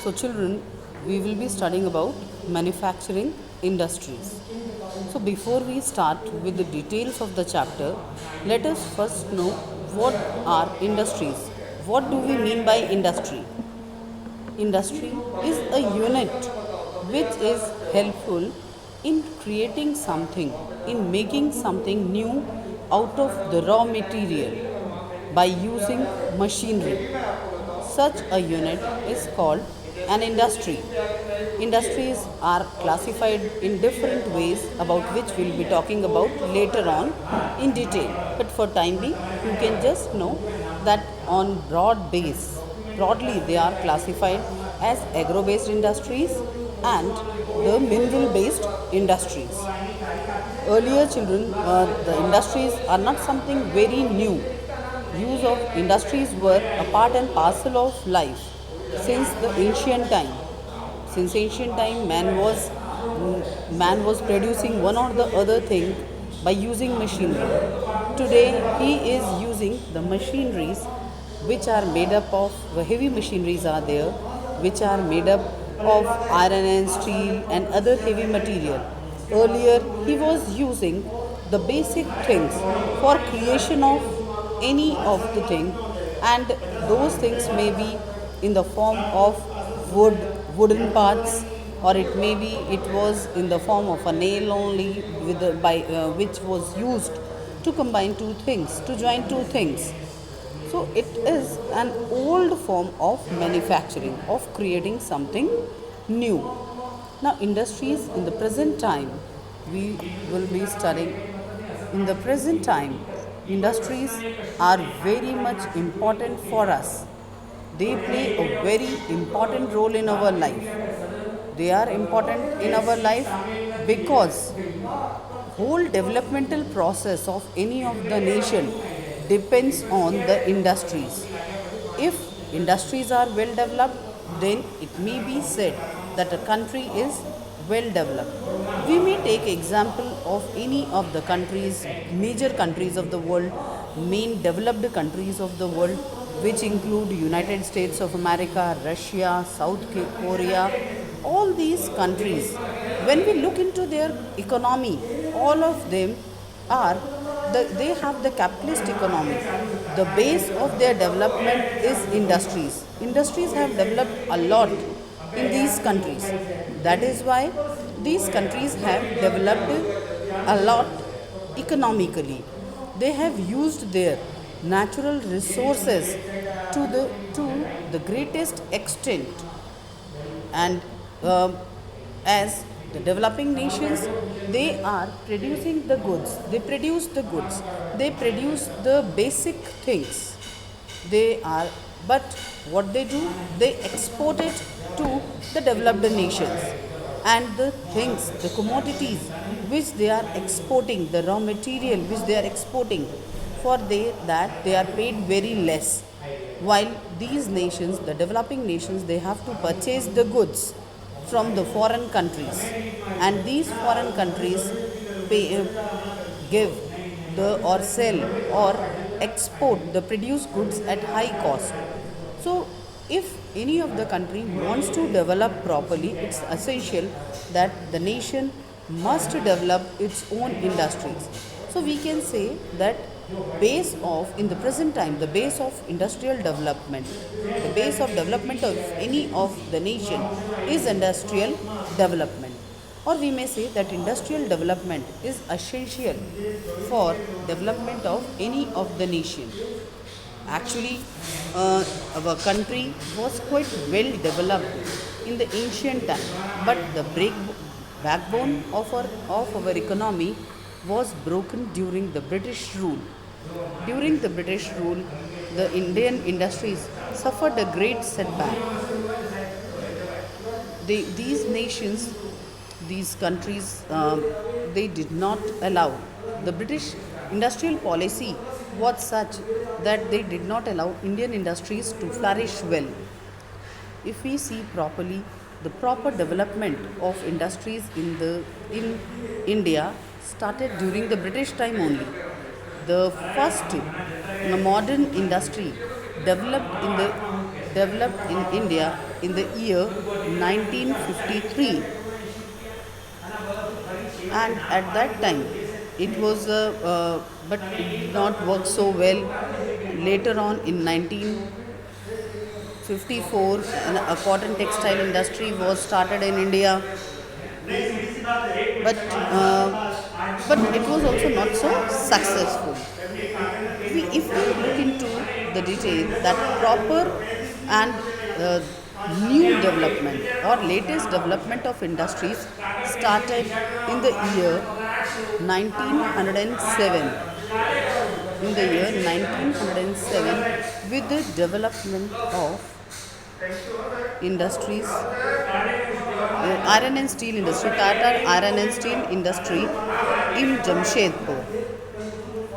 So, children, we will be studying about manufacturing industries. So, before we start with the details of the chapter, let us first know what are industries. What do we mean by industry? Industry is a unit which is helpful in creating something, in making something new out of the raw material by using machinery. Such a unit is called an industry. Industries are classified in different ways about which we'll be talking about later on in detail. But for time being, you can just know that on broadly they are classified as agro-based industries and the mineral-based industries. Earlier children, the industries are not something very new. Use of industries were a part and parcel of life since the ancient time. Since ancient time, man was producing one or the other thing by using machinery. Today, he is using the machineries which are made up of heavy machineries are there, which are made up of iron and steel and other heavy material. Earlier, he was using the basic things for creation of any of the thing, and those things may be in the form of wooden parts, or it may be it was in the form of a nail only which was used to combine two things, to join two things. So it is an old form of manufacturing, of creating something new. Now, industries in the present time, we will be studying. In the present time, industries are very much important for us. They play a very important role in our life. They are important in our life because whole developmental process of any of the nation depends on the industries. If industries are well developed, then it may be said that a country is well developed. We may take example of any of the countries, major countries of the world, main developed countries of the world, which include United States of America, Russia, South Korea, all these countries. When we look into their economy, all of them are they have the capitalist economy. The base of their development is industries. Industries have developed a lot in these countries. That is why these countries have developed a lot economically. They have used their natural resources to the greatest extent, and as the developing nations, they are producing the goods, they produce the basic things. They are But what they do, they export it to the developed nations, and the things, the commodities which they are exporting, the raw material which they are exporting, for that they are paid very less, while these nations, the developing nations, they have to purchase the goods from the foreign countries, and these foreign countries give the or sell or export the produced goods at high cost. So if any of the country wants to develop properly, it's essential that the nation must develop its own industries. So we can say that base of in the present time, the base of industrial development, the base of development of any of the nation is industrial development, or we may say that industrial development is essential for development of any of the nation. Actually, our country was quite well developed in the ancient time, but the backbone of our economy was broken during the British rule. During the British rule, the Indian industries suffered a great setback. These nations, these countries, they did not allow. The British industrial policy was such that they did not allow Indian industries to flourish well. If we see properly, the proper development of industries in India started during the British time only. The first modern industry developed in India in the year 1953, and at that time it was but it did not work so well. Later on in 1954, a cotton textile industry was started in India, but it was also not so successful. If we look into the detail, that proper and uh, new development or latest development of industries started in the year 1907. In the year 1907, with the development of industries, iron and steel industry, Tata iron and steel industry in Jamshedpur.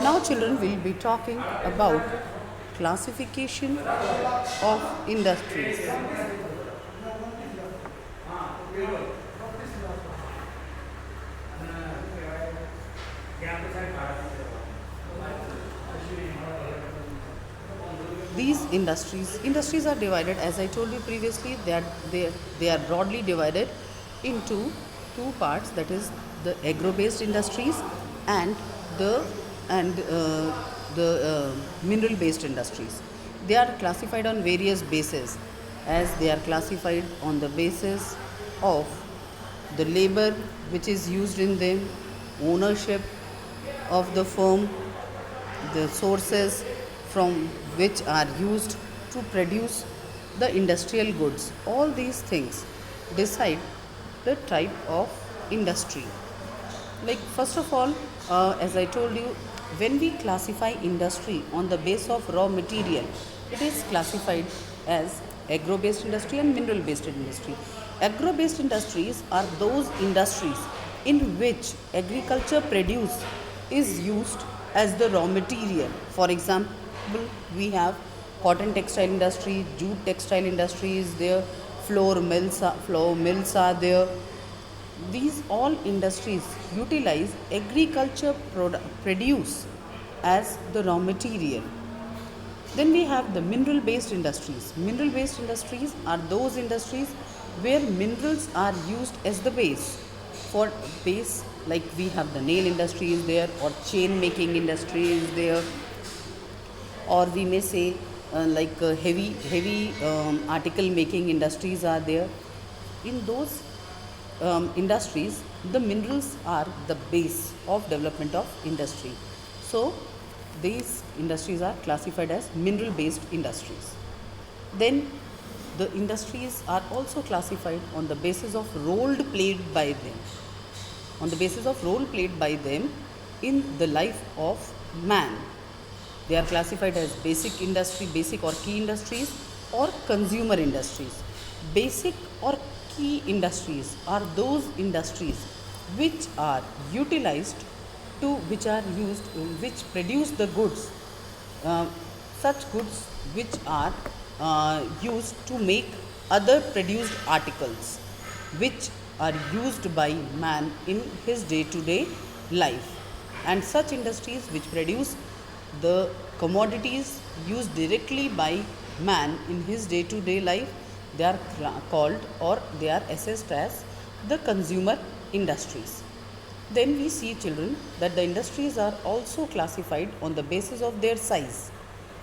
Now, children will be talking about classification of industries. These industries are divided, as I told you previously, they are broadly divided into two parts, that is the agro based industries and the mineral based industries. They are classified on various bases, as they are classified on the basis of the labor which is used in them, ownership of the firm, the sources from which are used to produce the industrial goods. All these things decide the type of industry. Like, first of all, as I told you, when we classify industry on the base of raw material, it is classified as agro based industry and mineral based industry. Agro based industries are those industries in which agriculture produce is used as the raw material. For example, we have cotton textile industry, jute textile industry is there, flour mills are there. These all industries utilize agriculture produce as the raw material. Then we have the mineral based industries. Mineral based industries are those industries where minerals are used as the base. For base, like we have the nail industry is there, or chain making industry is there, or we may say heavy article making industries are there. In those industries, the minerals are the base of development of industry. So these industries are classified as mineral based industries. Then the industries are also classified on the basis of role played by them, in the life of man. They are classified as basic or key industries, or consumer industries. Basic or key industries are those industries which are utilized which produce the goods, uh, such goods which are used to make other produced articles, which are used by man in his day to day life. And such industries which produce the commodities used directly by man in his day to day life, they are called, or they are assessed as, the consumer industries. Then we see, children, that the industries are also classified on the basis of their size,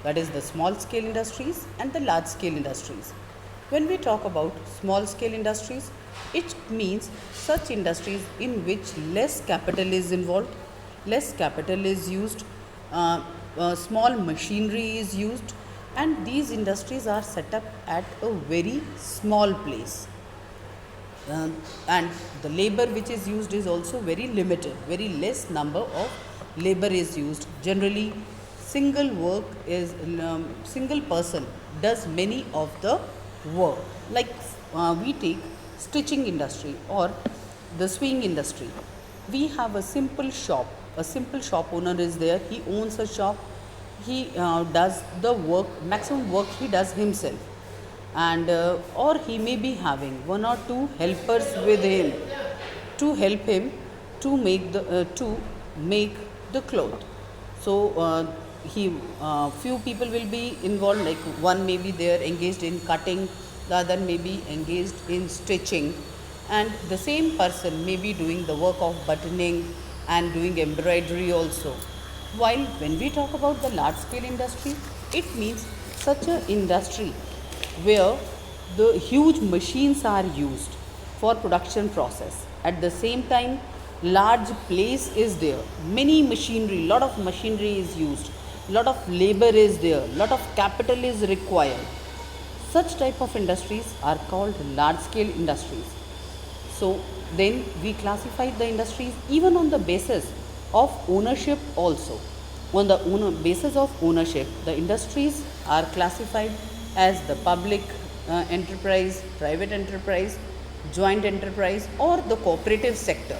that is the small scale industries and the large scale industries. When we talk about small scale industries, it means such industries in which less capital is involved, less capital is used, small machinery is used, and these industries are set up at a very small place. And the labor which is used is also very limited, very less number of labor is used. Generally, single person does many of the work. Like, we take stitching industry or the sewing industry. We have a simple shop owner is there, he owns a shop, he does the work, maximum work he does himself, and or he may be having one or two helpers with him to help him to make the cloth. So he few people will be involved, like one may be there engaged in cutting, the other may be engaged in stitching, and the same person may be doing the work of buttoning and doing embroidery also. While when we talk about the large scale industry, it means such an industry where the huge machines are used for production process. At the same time, large place is there, many machinery, lot of machinery is used, lot of labor is there, lot of capital is required. Such type of industries are called large scale industries. So then we classify the industries even on the basis of ownership also. On the basis of ownership, the industries are classified as the public enterprise, private enterprise, joint enterprise, or the cooperative sector.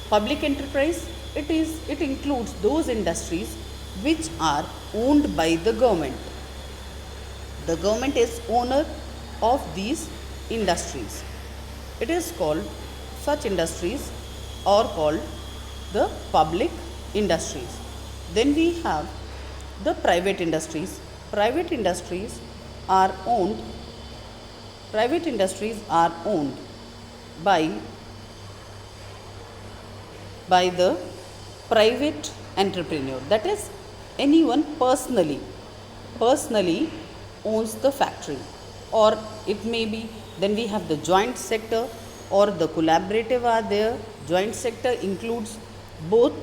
Public enterprise, it includes those industries which are owned by the government. The government is owner of these industries. It is called, such industries are called the public industries. Then we have the private industries. Private industries are owned private industries are owned by the private entrepreneur, that is anyone personally owns the factory, or it may be, then we have the joint sector or the collaborative are there. Joint sector includes both,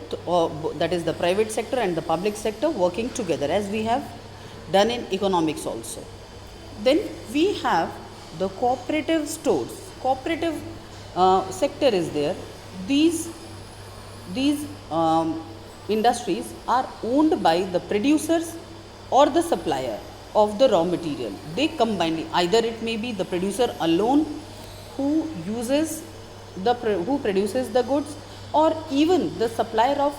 that is the private sector and the public sector working together, as we have done in economics also. Then we have the cooperative stores. Cooperative sector is there. These industries are owned by the producers or the supplier of the raw material. They combine, either it may be the producer alone who produces the goods, or even the supplier of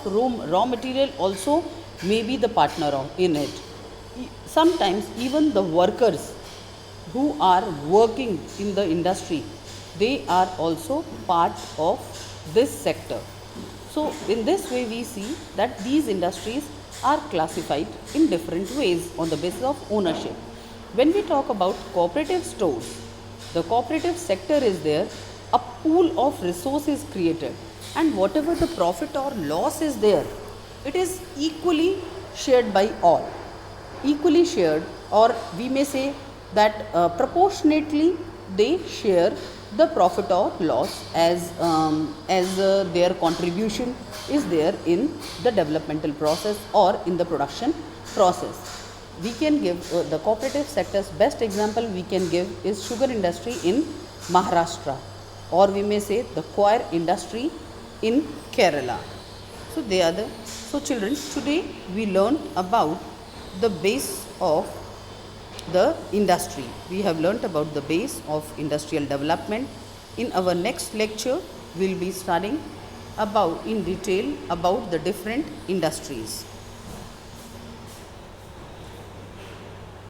raw material also may be the partner in it. Sometimes even the workers who are working in the industry, they are also part of this sector. So in this way we see that these industries are classified in different ways on the basis of ownership. When we talk about cooperative stores, the cooperative sector is there, a pool of resources created, and whatever the profit or loss is there, it is equally shared by all. Equally shared, or we may say that proportionately they share the profit or loss as their contribution is there in the developmental process or in the production process. We can give the cooperative sector's best example we can give is sugar industry in Maharashtra, or we may say the coir industry in Kerala. So they are so children, today we learned about the base of the industry. We have learnt about the base of industrial development. In our next lecture, we will be studying in detail about the different industries.